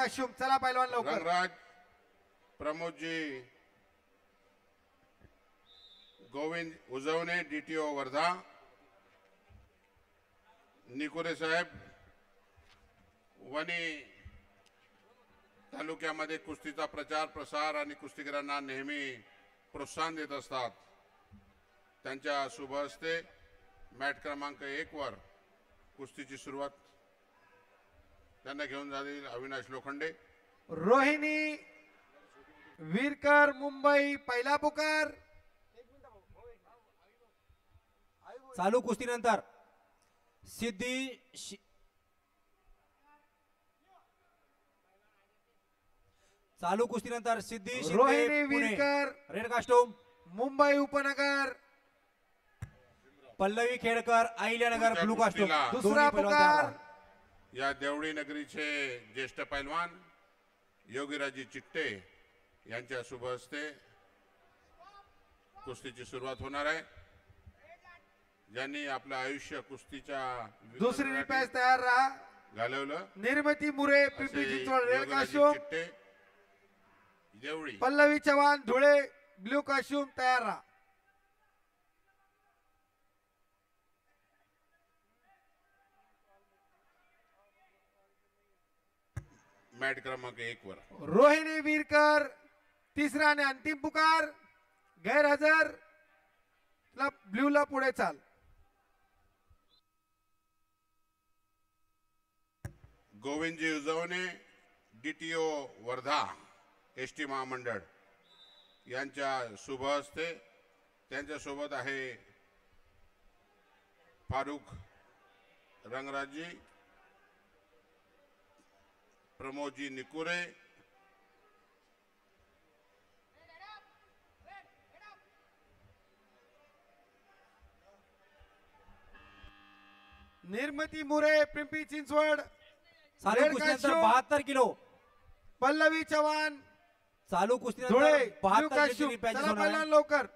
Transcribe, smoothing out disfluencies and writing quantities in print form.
काश्यूम चला पैलवान लवकर. रंगराज प्रमोदजी गोविंद उजवणे डीटीओ वर्धा. निकुरे साहेब वणी तालुक्यामध्ये कुस्तीचा प्रचार प्रसार आणि कुस्तीगीरांना नेहमी प्रोत्साहन देत असतात. त्यांच्या शुभ हस्ते मॅट क्रमांक 1 वर कुस्तीची सुरुवात त्यांना घेऊन जाईल अविनाश लोखंडे. रोहिणी वीरकर मुंबई पहिला पुकार. चालू कुस्तीनंतर सिद्धी चालू कुस्तीनंतर सिद्धी रोहिणी वीरकर रेड कास्टूम मुंबई उपनगर. Pallavi Khedkar Ahilyanagar blue costume. दुसरा पुकार या देवळी नगरीचे ज्येष्ठ पैलवान योगीराजी चिट्टे यांच्या शुभ हस्ते कुस्तीची सुरुवात होणार आहे. ज्यांनी आपलं आयुष्य कुस्तीच्या दुसरी रिपॅच तयार राहा. घालवलं निर्मिती मुरे पिंपरी चिंचवड रेड योगीराजी काश्यूम. चिट्टे देवळी. पल्लवी चव्हाण धुळे ब्ल्यू काश्यूम तयार राहा. मॅट क्रमांक 1 वर रोहिणी वीरकर तिसरा आणि अंतिम पुकार. गैरहजर ला ब्ल्यू ला पुढे चाल. गोविंदजी उजवणे डीटीओ वर्धा एसटी महामंडळ यांच्या शुभ हस्ते त्यांच्यासोबत आहे फारुख रंगराजी प्रमोदजी निकुरे निर्मिती मुरे पिंपरी चिंचवड. चालू रेड कुस्तीनंतर काश्यूम. 72 किलो. पल्लवी चव्हाण चालू धुळे कुस्तीनंतर ब्ल्यू 72 काश्यूम किलो पॅचेस चला होणार आहे. पहिलवान लवकर.